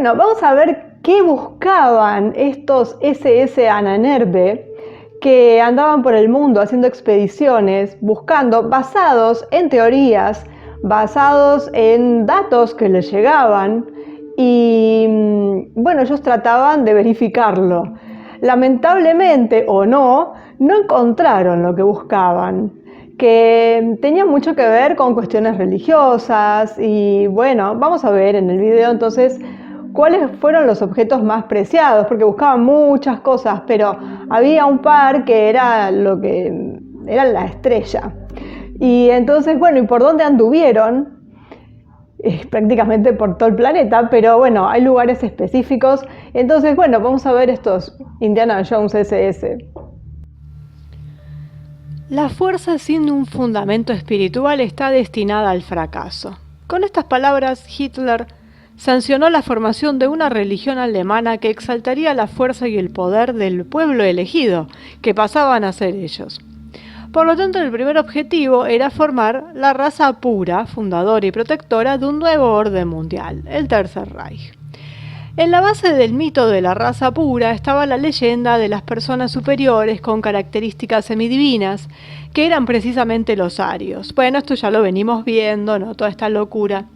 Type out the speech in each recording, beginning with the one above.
Bueno, vamos a ver qué buscaban estos SS Ahnenerbe que andaban por el mundo haciendo expediciones, buscando, basados en teorías, basados en datos que les llegaban, y bueno, ellos trataban de verificarlo. Lamentablemente o no encontraron lo que buscaban, que tenía mucho que ver con cuestiones religiosas. Y bueno, vamos a ver en el video entonces cuáles fueron los objetos más preciados, porque buscaban muchas cosas, pero había un par que era lo que era la estrella. Y entonces, bueno, ¿y por dónde anduvieron? Prácticamente por todo el planeta, pero bueno, hay lugares específicos. Entonces, bueno, vamos a ver estos Indiana Jones SS. La fuerza sin un fundamento espiritual está destinada al fracaso. Con estas palabras, Hitler sancionó la formación de una religión alemana que exaltaría la fuerza y el poder del pueblo elegido, que pasaban a ser ellos. Por lo tanto, el primer objetivo era formar la raza pura, fundadora y protectora de un nuevo orden mundial, el Tercer Reich. En la base del mito de la raza pura estaba la leyenda de las personas superiores con características semidivinas, que eran precisamente los arios. Bueno, esto ya lo venimos viendo, ¿no? Toda esta locura.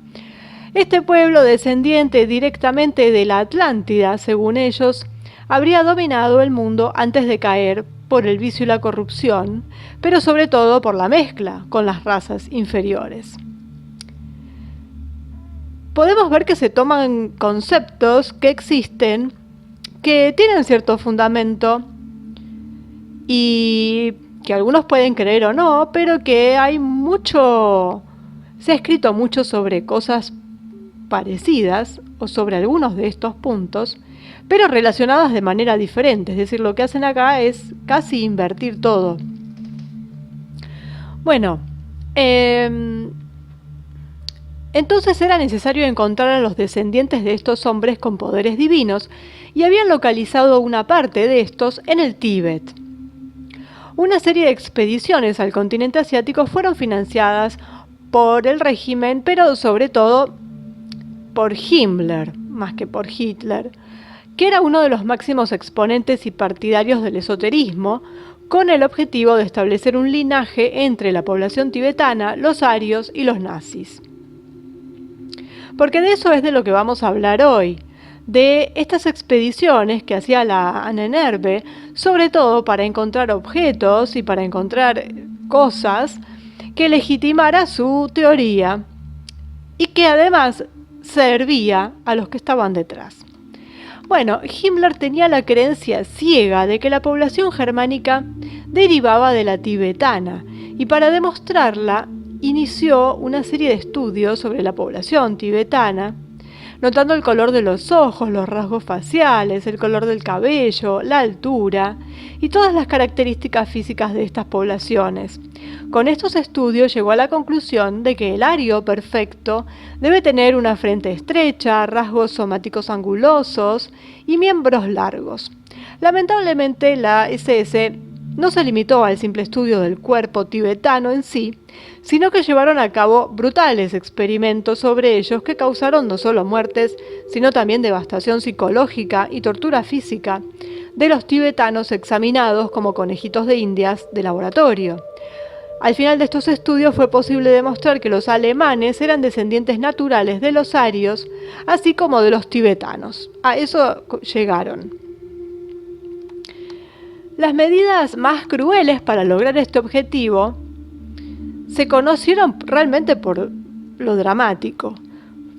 Este pueblo, descendiente directamente de la Atlántida, según ellos, habría dominado el mundo antes de caer por el vicio y la corrupción, pero sobre todo por la mezcla con las razas inferiores. Podemos ver que se toman conceptos que existen, que tienen cierto fundamento y que algunos pueden creer o no, pero que se ha escrito mucho sobre cosas parecidas o sobre algunos de estos puntos, pero relacionadas de manera diferente. Es decir, lo que hacen acá es casi invertir todo. Bueno, entonces era necesario encontrar a los descendientes de estos hombres con poderes divinos, y habían localizado una parte de estos en el Tíbet. Una serie de expediciones al continente asiático fueron financiadas por el régimen, pero sobre todo por Himmler, más que por Hitler, que era uno de los máximos exponentes y partidarios del esoterismo, con el objetivo de establecer un linaje entre la población tibetana, los arios y los nazis. Porque de eso es de lo que vamos a hablar hoy, de estas expediciones que hacía la Ahnenerbe, sobre todo para encontrar objetos y para encontrar cosas que legitimara su teoría y que además servía a los que estaban detrás. Bueno, Himmler tenía la creencia ciega de que la población germánica derivaba de la tibetana, y para demostrarla inició una serie de estudios sobre la población tibetana, notando el color de los ojos, los rasgos faciales, el color del cabello, la altura y todas las características físicas de estas poblaciones. Con estos estudios llegó a la conclusión de que el ario perfecto debe tener una frente estrecha, rasgos somáticos angulosos y miembros largos. Lamentablemente, la SS no se limitó al simple estudio del cuerpo tibetano en sí, sino que llevaron a cabo brutales experimentos sobre ellos que causaron no solo muertes, sino también devastación psicológica y tortura física de los tibetanos examinados como conejitos de indias de laboratorio. Al final de estos estudios fue posible demostrar que los alemanes eran descendientes naturales de los arios, así como de los tibetanos. A eso llegaron. Las medidas más crueles para lograr este objetivo se conocieron realmente por lo dramático.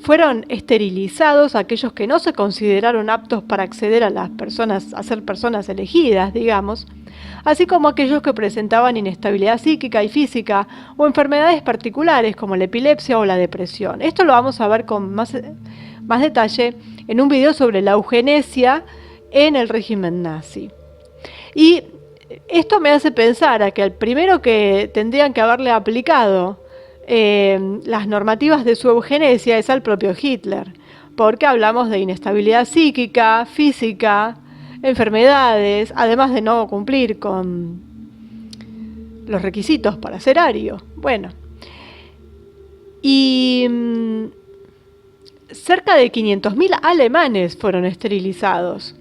Fueron esterilizados aquellos que no se consideraron aptos para acceder a ser personas elegidas, digamos, así como aquellos que presentaban inestabilidad psíquica y física o enfermedades particulares como la epilepsia o la depresión. Esto lo vamos a ver con más detalle en un video sobre la eugenesia en el régimen nazi. Y esto me hace pensar a que el primero que tendrían que haberle aplicado las normativas de su eugenesia es al propio Hitler, porque hablamos de inestabilidad psíquica, física, enfermedades, además de no cumplir con los requisitos para ser ario. Bueno, y cerca de 500.000 alemanes fueron esterilizados.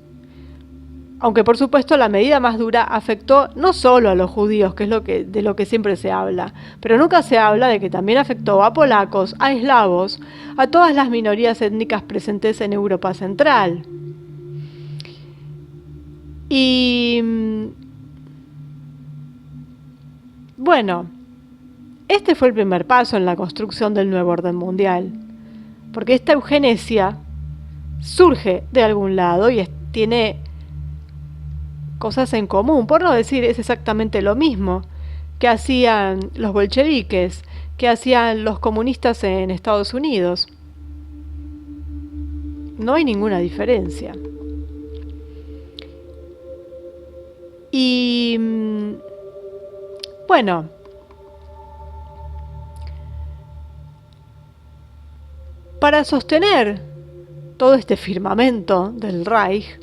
Aunque por supuesto la medida más dura afectó no solo a los judíos, que es de lo que siempre se habla, pero nunca se habla de que también afectó a polacos, a eslavos, a todas las minorías étnicas presentes en Europa Central. Y bueno, este fue el primer paso en la construcción del nuevo orden mundial, porque esta eugenesia surge de algún lado y tiene cosas en común, por no decir es exactamente lo mismo que hacían los bolcheviques, que hacían los comunistas en Estados Unidos. No hay ninguna diferencia. Y bueno, para sostener todo este firmamento del Reich,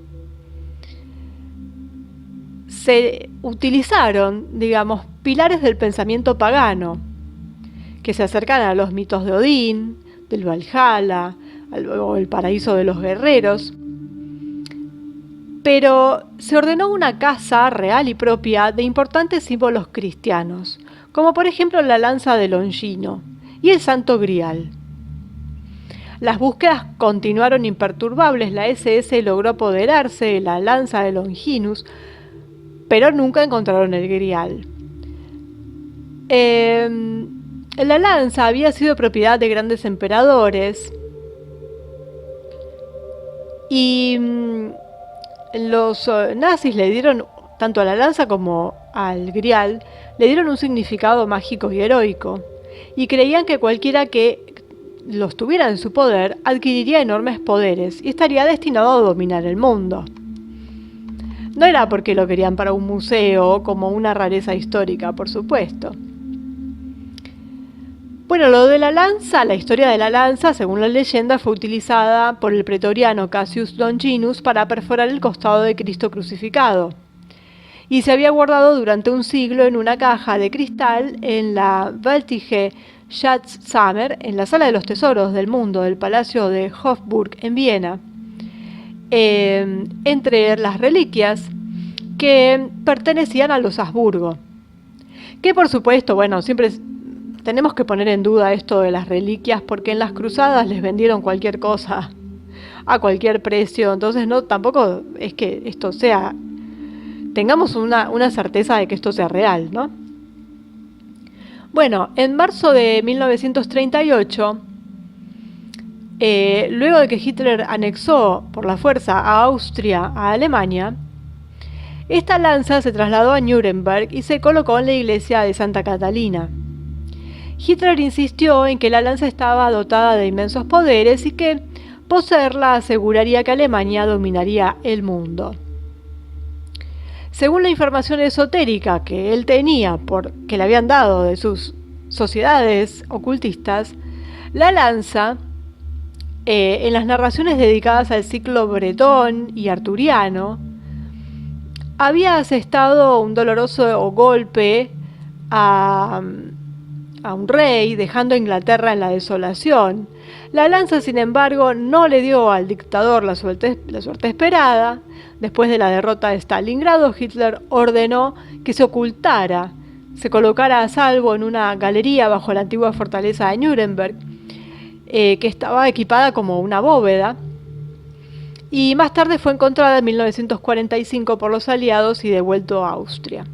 se utilizaron, digamos, pilares del pensamiento pagano, que se acercan a los mitos de Odín, del Valhalla, o el paraíso de los guerreros. Pero se ordenó una caza real y propia de importantes símbolos cristianos, como por ejemplo la lanza de Longino y el Santo Grial. Las búsquedas continuaron imperturbables. La SS logró apoderarse de la lanza de Longinus, pero nunca encontraron el Grial. La lanza había sido propiedad de grandes emperadores y los nazis le dieron, tanto a la lanza como al Grial, le dieron un significado mágico y heroico, y creían que cualquiera que los tuviera en su poder adquiriría enormes poderes y estaría destinado a dominar el mundo. No era porque lo querían para un museo o como una rareza histórica, por supuesto. Bueno, lo de la lanza, la historia de la lanza, según la leyenda, fue utilizada por el pretoriano Cassius Longinus para perforar el costado de Cristo crucificado. Y se había guardado durante un siglo en una caja de cristal en la Weltliche Schatzkammer, en la sala de los tesoros del mundo del Palacio de Hofburg en Viena. Entre las reliquias que pertenecían a los Habsburgo. Que por supuesto, bueno, siempre tenemos que poner en duda esto de las reliquias, porque en las cruzadas les vendieron cualquier cosa a cualquier precio, entonces no, tampoco es que esto sea, tengamos una certeza de que esto sea real, ¿no? Bueno, en marzo de 1938, luego de que Hitler anexó por la fuerza a Austria a Alemania, esta lanza se trasladó a Nuremberg y se colocó en la iglesia de Santa Catalina. Hitler insistió en que la lanza estaba dotada de inmensos poderes y que poseerla aseguraría que Alemania dominaría el mundo. Según la información esotérica que él tenía, que le habían dado de sus sociedades ocultistas, la lanza, en las narraciones dedicadas al ciclo bretón y arturiano, había asestado un doloroso golpe a un rey, dejando a Inglaterra en la desolación. La lanza, sin embargo, no le dio al dictador la suerte esperada. Después de la derrota de Stalingrado, Hitler ordenó que se ocultara, se colocara a salvo en una galería bajo la antigua fortaleza de Nuremberg, que estaba equipada como una bóveda, y más tarde fue encontrada en 1945 por los aliados y devuelto a Austria.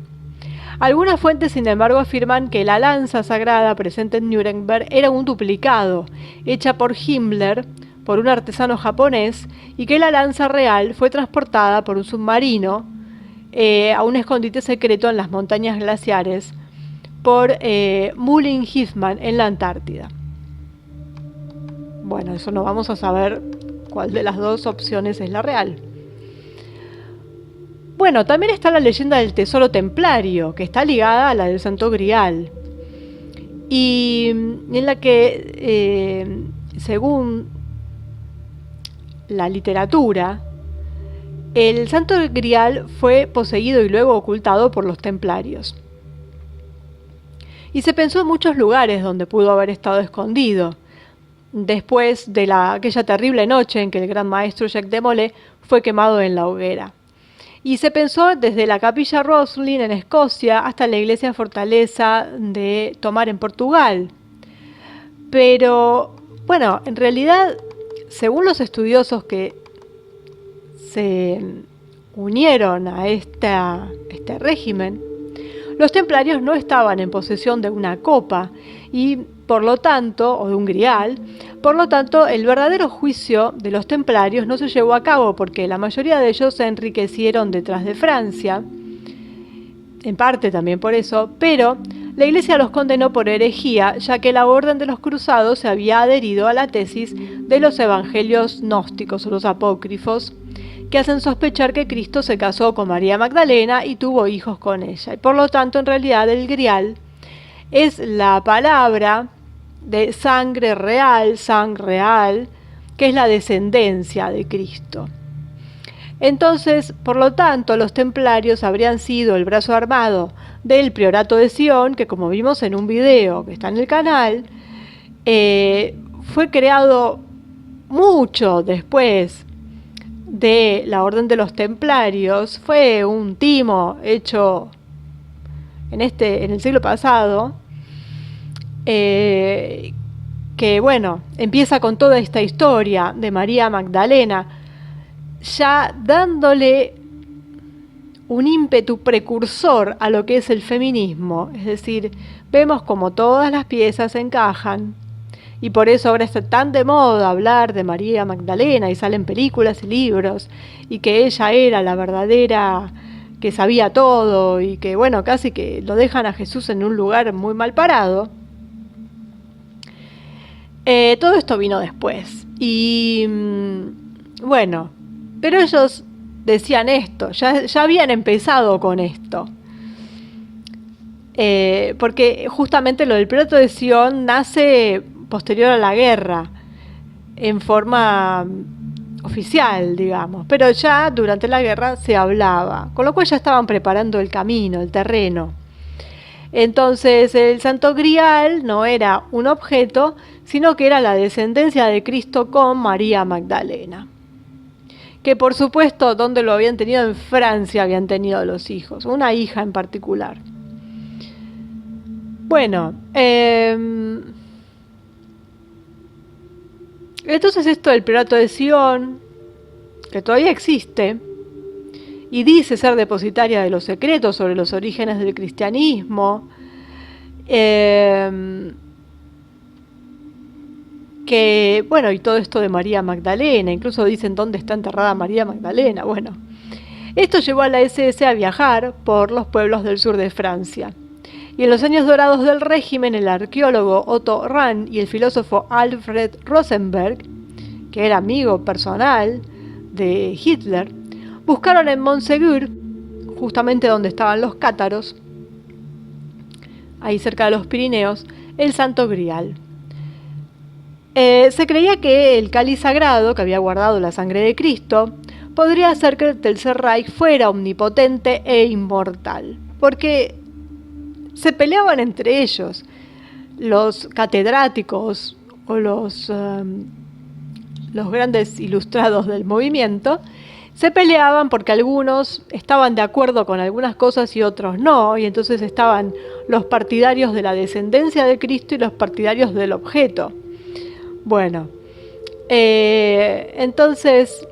Algunas fuentes, sin embargo, afirman que la lanza sagrada presente en Nuremberg era un duplicado, hecha por Himmler, por un artesano japonés, y que la lanza real fue transportada por un submarino a un escondite secreto en las montañas glaciares por Mulin Hifman en la Antártida. Bueno, eso no vamos a saber cuál de las dos opciones es la real. Bueno, también está la leyenda del tesoro templario, que está ligada a la del Santo Grial, y en la que, según la literatura, el Santo Grial fue poseído y luego ocultado por los templarios. Y se pensó en muchos lugares donde pudo haber estado escondido, después de aquella terrible noche en que el gran maestro Jacques de Molay fue quemado en la hoguera. Y se pensó desde la capilla Roslin en Escocia hasta la iglesia fortaleza de Tomar en Portugal. Pero, bueno, en realidad, según los estudiosos que se unieron a este régimen, los templarios no estaban en posesión de una copa y, por lo tanto, o de un grial, por lo tanto, el verdadero juicio de los templarios no se llevó a cabo porque la mayoría de ellos se enriquecieron detrás de Francia, en parte también por eso, pero la Iglesia los condenó por herejía, ya que la Orden de los Cruzados se había adherido a la tesis de los evangelios gnósticos o los apócrifos, que hacen sospechar que Cristo se casó con María Magdalena y tuvo hijos con ella. Y por lo tanto, en realidad, el grial es la palabra de sangre real, que es la descendencia de Cristo. Entonces, por lo tanto, los templarios habrían sido el brazo armado del Priorato de Sion, que como vimos en un video que está en el canal, fue creado mucho después de la Orden de los Templarios. Fue un timo hecho en el siglo pasado, que bueno, empieza con toda esta historia de María Magdalena, ya dándole un ímpetu precursor a lo que es el feminismo. Es decir, vemos como todas las piezas encajan, y por eso ahora está tan de moda hablar de María Magdalena y salen películas y libros, y que ella era la verdadera que sabía todo, y que bueno, casi que lo dejan a Jesús en un lugar muy mal parado. Todo esto vino después, y bueno, pero ellos decían esto, ya habían empezado con esto, porque justamente lo del Priorato de Sion nace posterior a la guerra, en forma oficial, digamos, pero ya durante la guerra se hablaba, con lo cual ya estaban preparando el camino, el terreno. Entonces el Santo Grial no era un objeto, sino que era la descendencia de Cristo con María Magdalena, que por supuesto, ¿dónde lo habían tenido? En Francia habían tenido los hijos, una hija en particular. Bueno, entonces esto del Priorato de Sion, que todavía existe, y dice ser depositaria de los secretos sobre los orígenes del cristianismo, que, bueno, y todo esto de María Magdalena, incluso dicen dónde está enterrada María Magdalena. Bueno, esto llevó a la SS a viajar por los pueblos del sur de Francia. Y en los años dorados del régimen, el arqueólogo Otto Rahn y el filósofo Alfred Rosenberg, que era amigo personal de Hitler, buscaron en Montségur, justamente donde estaban los cátaros, ahí cerca de los Pirineos, el Santo Grial. Se creía que el cáliz sagrado, que había guardado la sangre de Cristo, podría hacer que el Tercer Reich fuera omnipotente e inmortal, porque se peleaban entre ellos, los catedráticos o los grandes ilustrados del movimiento, se peleaban porque algunos estaban de acuerdo con algunas cosas y otros no, y entonces estaban los partidarios de la descendencia de Cristo y los partidarios del objeto. Bueno, entonces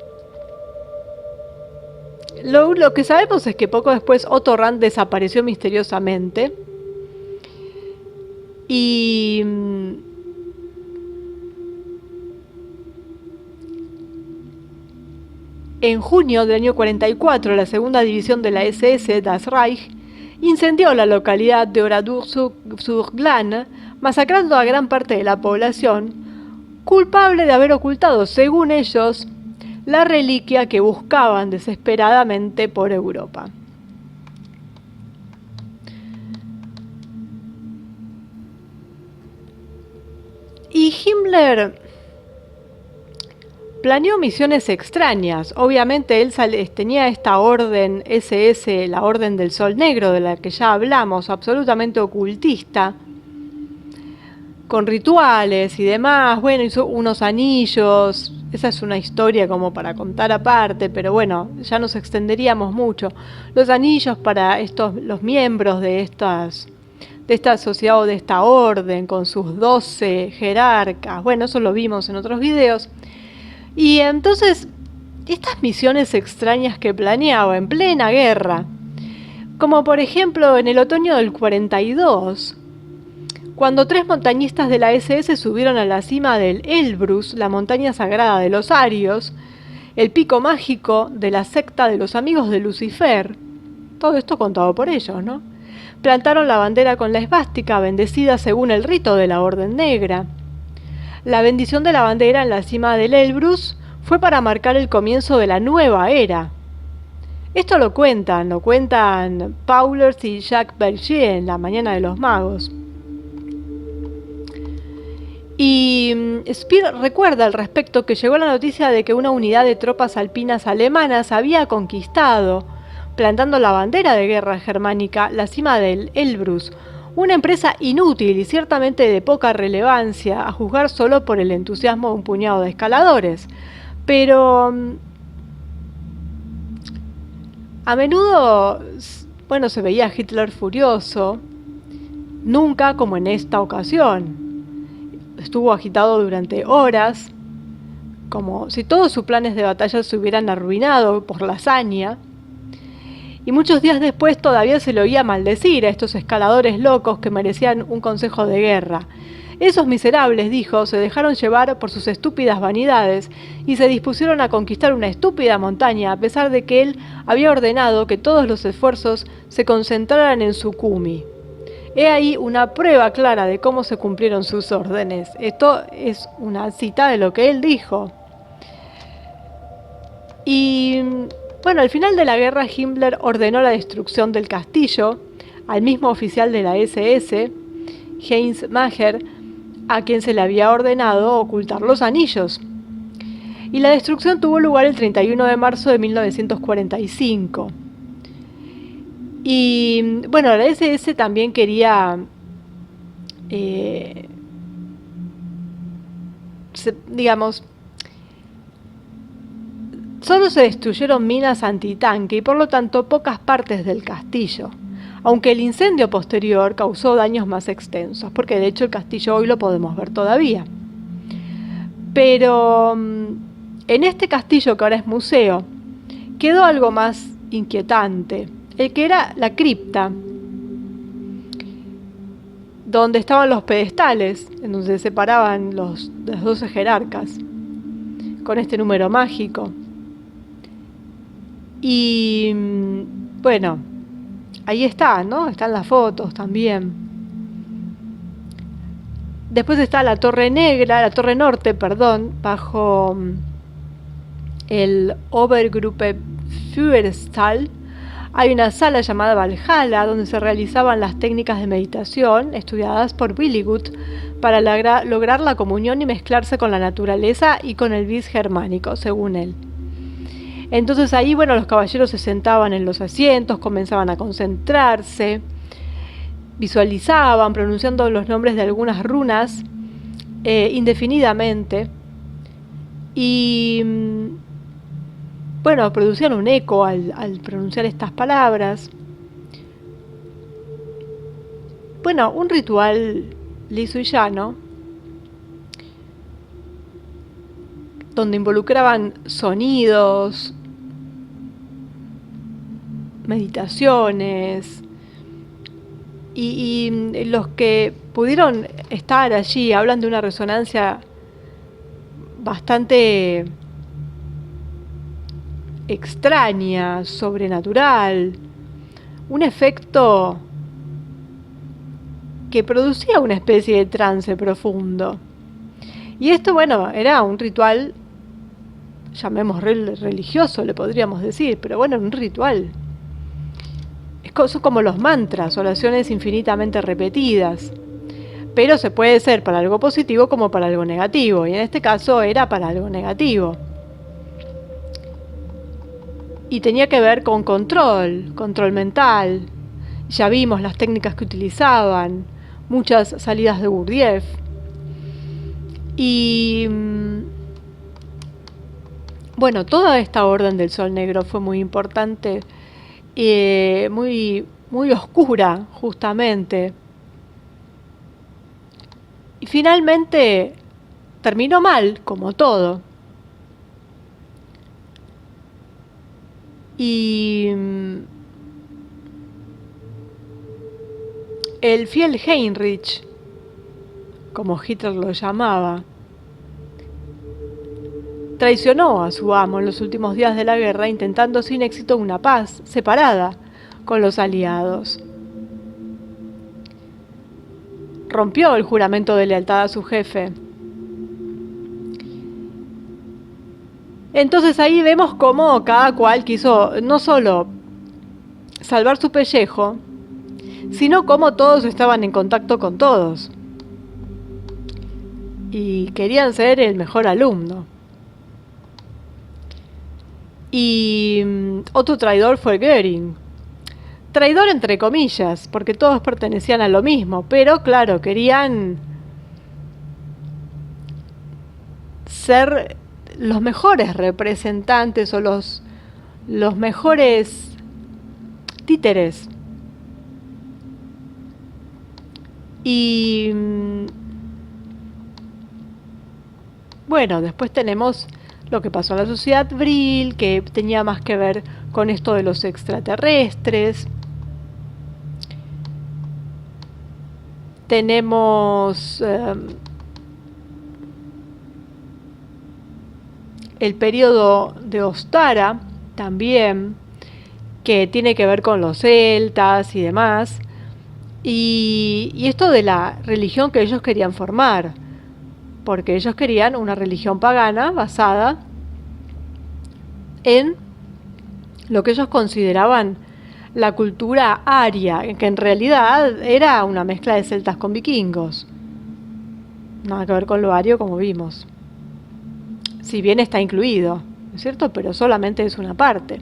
lo que sabemos es que poco después Otto Rahn desapareció misteriosamente y en junio del año 44 la segunda división de la SS, Das Reich, incendió la localidad de Oradour-sur-Glane, masacrando a gran parte de la población, culpable de haber ocultado, según ellos, la reliquia que buscaban desesperadamente por Europa. Y Himmler planeó misiones extrañas. Obviamente él tenía esta orden SS, la Orden del Sol Negro, de la que ya hablamos, absolutamente ocultista, con rituales y demás. Bueno, hizo unos anillos. Esa es una historia como para contar aparte, pero bueno, ya nos extenderíamos mucho. Los anillos para los miembros de esta sociedad o de esta orden, con sus 12 jerarcas. Bueno, eso lo vimos en otros videos. Y entonces, estas misiones extrañas que planeaba en plena guerra, como por ejemplo en el otoño del 42, cuando 3 montañistas de la SS subieron a la cima del Elbrus, la montaña sagrada de los arios, el pico mágico de la secta de los amigos de Lucifer, todo esto contado por ellos, ¿no? Plantaron la bandera con la esvástica, bendecida según el rito de la Orden Negra. La bendición de la bandera en la cima del Elbrus fue para marcar el comienzo de la nueva era. Esto lo cuentan Paulers y Jacques Bergier en La Mañana de los Magos. Y Speer recuerda al respecto que llegó la noticia de que una unidad de tropas alpinas alemanas había conquistado, plantando la bandera de guerra germánica, la cima del Elbrus, una empresa inútil y ciertamente de poca relevancia, a juzgar solo por el entusiasmo de un puñado de escaladores. Pero a menudo, bueno, se veía a Hitler furioso, nunca como en esta ocasión. Estuvo agitado durante horas, como si todos sus planes de batalla se hubieran arruinado por la hazaña. Y muchos días después todavía se le oía maldecir a estos escaladores locos que merecían un consejo de guerra. Esos miserables, dijo, se dejaron llevar por sus estúpidas vanidades y se dispusieron a conquistar una estúpida montaña, a pesar de que él había ordenado que todos los esfuerzos se concentraran en Sukhumi. He ahí una prueba clara de cómo se cumplieron sus órdenes. Esto es una cita de lo que él dijo. Y bueno, al final de la guerra Himmler ordenó la destrucción del castillo al mismo oficial de la SS, Heinz Macher, a quien se le había ordenado ocultar los anillos. Y la destrucción tuvo lugar el 31 de marzo de 1945. Y bueno, la SS también quería, solo se destruyeron minas antitanque y por lo tanto pocas partes del castillo, aunque el incendio posterior causó daños más extensos, porque de hecho el castillo hoy lo podemos ver todavía. Pero en este castillo, que ahora es museo, quedó algo más inquietante, el que era la cripta, donde estaban los pedestales, en donde se separaban los 12 jerarcas, con este número mágico. Y bueno, ahí está, ¿no? Están las fotos también. Después está la Torre Norte, bajo el Obergruppe Führersaal. Hay una sala llamada Valhalla, donde se realizaban las técnicas de meditación estudiadas por Willigut para lograr la comunión y mezclarse con la naturaleza y con el vis germánico, según él. Entonces ahí, bueno, los caballeros se sentaban en los asientos, comenzaban a concentrarse, visualizaban, pronunciando los nombres de algunas runas indefinidamente, y bueno, producían un eco al pronunciar estas palabras. Bueno, un ritual liso y llano, donde involucraban sonidos, meditaciones, y los que pudieron estar allí hablan de una resonancia bastante extraña, sobrenatural, un efecto que producía una especie de trance profundo. Y esto, bueno, era un ritual, llamémoslo religioso, le podríamos decir, pero bueno, un ritual. Son como los mantras, oraciones infinitamente repetidas. Pero se puede ser para algo positivo como para algo negativo, y en este caso era para algo negativo. Y tenía que ver con control mental. Ya vimos las técnicas que utilizaban, muchas salidas de Gurdjieff. Y bueno, toda esta orden del Sol Negro fue muy importante, muy, muy oscura justamente. Y finalmente terminó mal, como todo. Y el fiel Heinrich, como Hitler lo llamaba, traicionó a su amo en los últimos días de la guerra, intentando sin éxito una paz separada con los aliados. Rompió el juramento de lealtad a su jefe. Entonces ahí vemos cómo cada cual quiso no solo salvar su pellejo, sino cómo todos estaban en contacto con todos. Y querían ser el mejor alumno. Y otro traidor fue Göring. Traidor entre comillas, porque todos pertenecían a lo mismo, pero claro, querían ser los mejores representantes o los mejores títeres. Y bueno, después tenemos lo que pasó en la sociedad Brill, que tenía más que ver con esto de los extraterrestres. Tenemos el periodo de Ostara también, que tiene que ver con los celtas y demás. Y esto de la religión que ellos querían formar, porque ellos querían una religión pagana basada en lo que ellos consideraban la cultura aria, que en realidad era una mezcla de celtas con vikingos. Nada que ver con lo ario, como vimos. Si bien está incluido, ¿no es cierto? Pero solamente es una parte.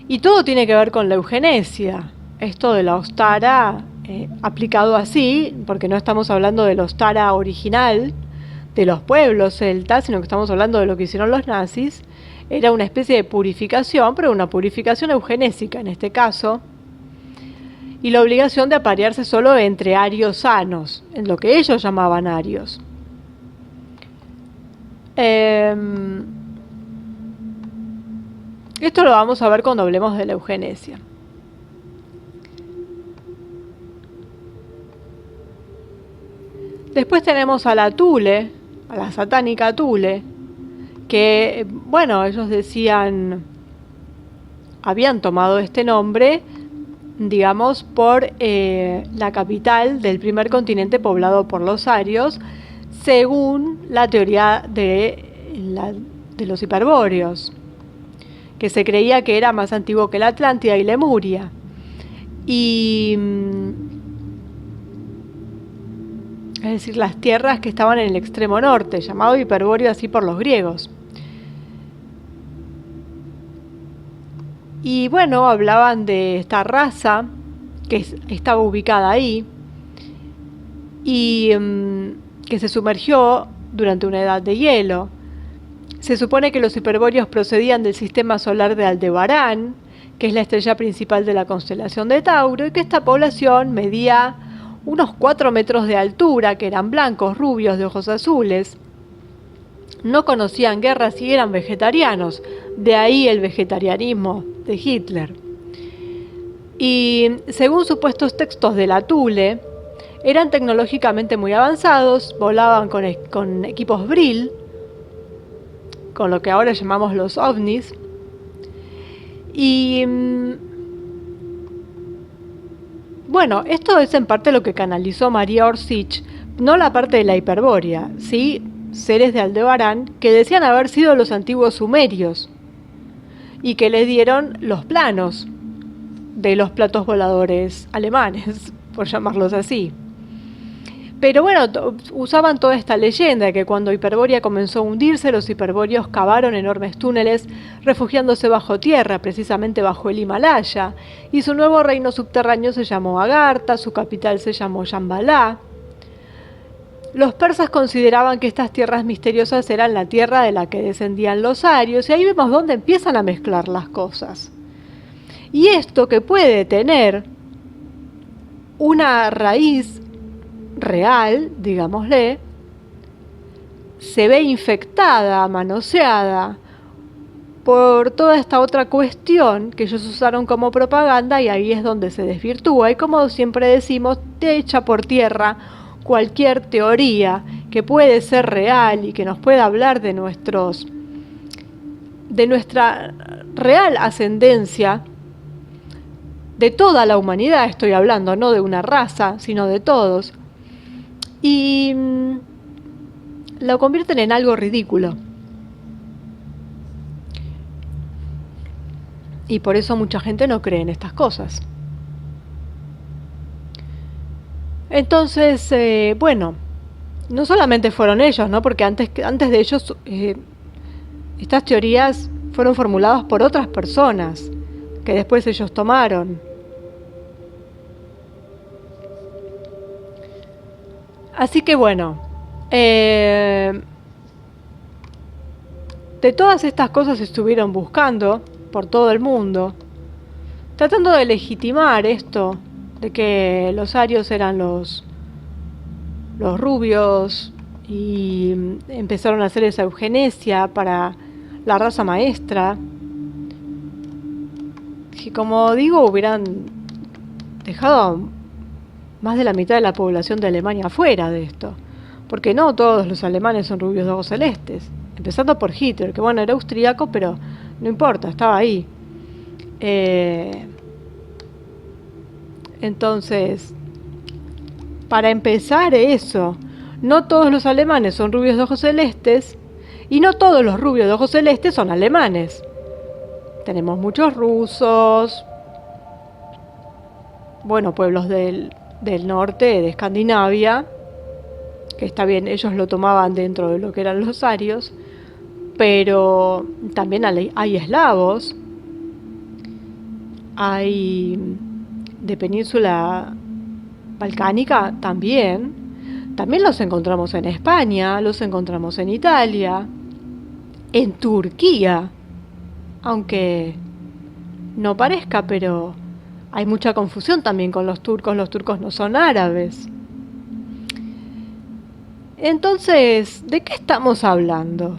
Y todo tiene que ver con la eugenesia. Esto de la Ostara aplicado así, porque no estamos hablando de la Ostara original de los pueblos celtas, sino que estamos hablando de lo que hicieron los nazis. Era una especie de purificación, pero una purificación eugenésica en este caso, y la obligación de aparearse solo entre arios sanos, en lo que ellos llamaban arios. Esto lo vamos a ver cuando hablemos de la eugenesia. Después tenemos a la Thule, a la satánica Thule, que, bueno, ellos decían, habían tomado este nombre, digamos, por la capital del primer continente poblado por los arios, según la teoría de los hiperbóreos, que se creía que era más antiguo que la Atlántida y Lemuria. Y es decir, las tierras que estaban en el extremo norte, llamado Hiperbóreo así por los griegos. Y bueno, hablaban de esta raza que estaba ubicada ahí y que se sumergió durante una edad de hielo. Se supone que los hiperbóreos procedían del sistema solar de Aldebarán, que es la estrella principal de la constelación de Tauro, y que esta población medía unos 4 metros de altura, que eran blancos, rubios, de ojos azules. No conocían guerras y eran vegetarianos, de ahí el vegetarianismo de Hitler. Y según supuestos textos de la Thule, eran tecnológicamente muy avanzados, volaban con equipos Brill, con lo que ahora llamamos los ovnis, y bueno, esto es en parte lo que canalizó María Orsic, no la parte de la hiperbórea, sí seres de Aldebarán que decían haber sido los antiguos sumerios y que les dieron los planos de los platos voladores alemanes, por llamarlos así. Pero bueno, usaban toda esta leyenda de que cuando Hiperbórea comenzó a hundirse, los hiperbóreos cavaron enormes túneles refugiándose bajo tierra, precisamente bajo el Himalaya, y su nuevo reino subterráneo se llamó Agartha, su capital se llamó Shambhala. Los persas consideraban que estas tierras misteriosas eran la tierra de la que descendían los arios, y ahí vemos dónde empiezan a mezclar las cosas. Y esto, que puede tener una raíz real, digámosle, se ve infectada, manoseada por toda esta otra cuestión que ellos usaron como propaganda, y ahí es donde se desvirtúa. Y como siempre decimos, te echa por tierra cualquier teoría que puede ser real y que nos pueda hablar de nuestra real ascendencia, de toda la humanidad estoy hablando, no de una raza, sino de todos, y lo convierten en algo ridículo. Y por eso mucha gente no cree en estas cosas. Entonces, bueno, no solamente fueron ellos, ¿no? Porque antes de ellos, estas teorías fueron formuladas por otras personas que después ellos tomaron. Así que bueno, de todas estas cosas estuvieron buscando por todo el mundo, tratando de legitimar esto de que los arios eran los rubios, y empezaron a hacer esa eugenesia para la raza maestra, que, como digo, hubieran dejado más de la mitad de la población de Alemania fuera de esto, porque no todos los alemanes son rubios de ojos celestes, empezando por Hitler, que bueno, era austríaco, pero no importa, estaba ahí. Entonces, para empezar eso, no todos los alemanes son rubios de ojos celestes, y no todos los rubios de ojos celestes son alemanes. Tenemos muchos rusos, bueno, pueblos del norte, de Escandinavia, que está bien, ellos lo tomaban dentro de lo que eran los arios, pero también hay eslavos, hay de península balcánica también los encontramos en España, los encontramos en Italia, en Turquía, aunque no parezca, pero hay mucha confusión también con los turcos no son árabes. Entonces, ¿de qué estamos hablando?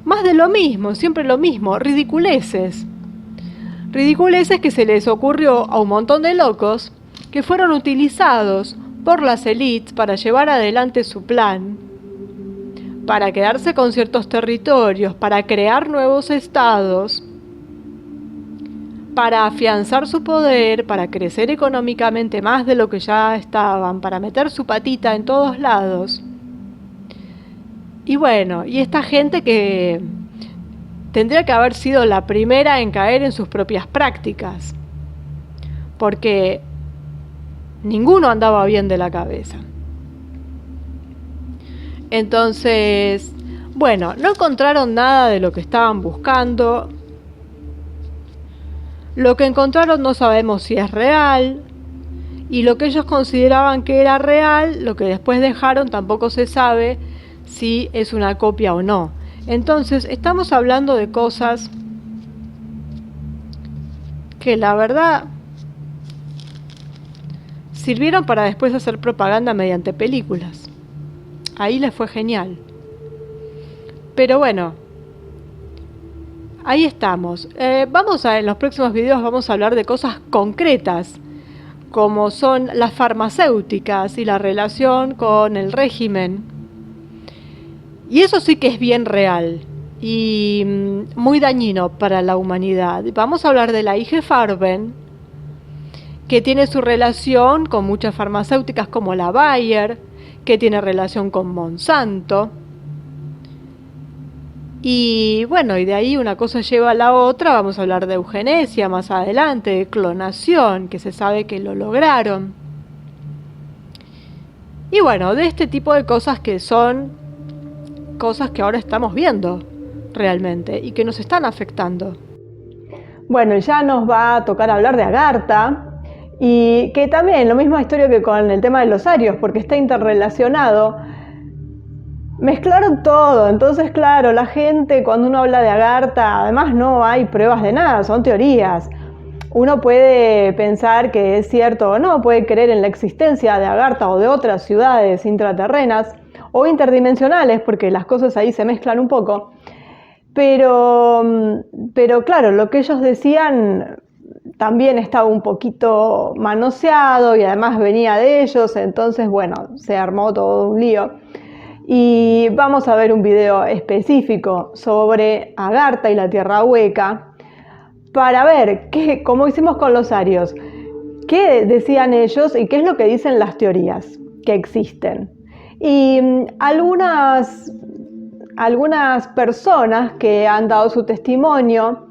Más de lo mismo, siempre lo mismo, ridiculeces. Ridiculeces que se les ocurrió a un montón de locos que fueron utilizados por las élites para llevar adelante su plan, para quedarse con ciertos territorios, para crear nuevos estados, para afianzar su poder, para crecer económicamente más de lo que ya estaban, para meter su patita en todos lados. Y bueno, y esta gente que tendría que haber sido la primera en caer en sus propias prácticas, porque ninguno andaba bien de la cabeza. Entonces, bueno, no encontraron nada de lo que estaban buscando. Lo que encontraron no sabemos si es real, y lo que ellos consideraban que era real, lo que después dejaron, tampoco se sabe si es una copia o no. Entonces, estamos hablando de cosas que la verdad sirvieron para después hacer propaganda mediante películas. Ahí les fue genial. Pero bueno, ahí estamos. En los próximos videos vamos a hablar de cosas concretas, como son las farmacéuticas y la relación con el régimen. Y eso sí que es bien real y muy dañino para la humanidad. Vamos a hablar de la IG Farben, que tiene su relación con muchas farmacéuticas como la Bayer, que tiene relación con Monsanto. Y bueno, y de ahí una cosa lleva a la otra. Vamos a hablar de eugenesia más adelante, de clonación, que se sabe que lo lograron. Y bueno, de este tipo de cosas que son cosas que ahora estamos viendo realmente y que nos están afectando. Bueno, ya nos va a tocar hablar de Agartha Y que también, lo misma historia que con el tema de los arios, porque está interrelacionado. Mezclaron todo, entonces claro, la gente cuando uno habla de Agartha, además no hay pruebas de nada, son teorías. Uno puede pensar que es cierto o no, puede creer en la existencia de Agartha o de otras ciudades intraterrenas o interdimensionales, porque las cosas ahí se mezclan un poco. Pero claro, lo que ellos decían también estaba un poquito manoseado y además venía de ellos, entonces bueno, se armó todo un lío. Y vamos a ver un video específico sobre Agartha y la Tierra Hueca para ver, como hicimos con los arios, qué decían ellos y qué es lo que dicen las teorías que existen. Y algunas personas que han dado su testimonio,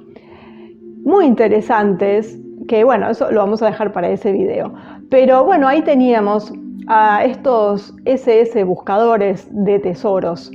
muy interesantes, que bueno, eso lo vamos a dejar para ese video. Pero bueno, ahí teníamos a estos SS buscadores de tesoros.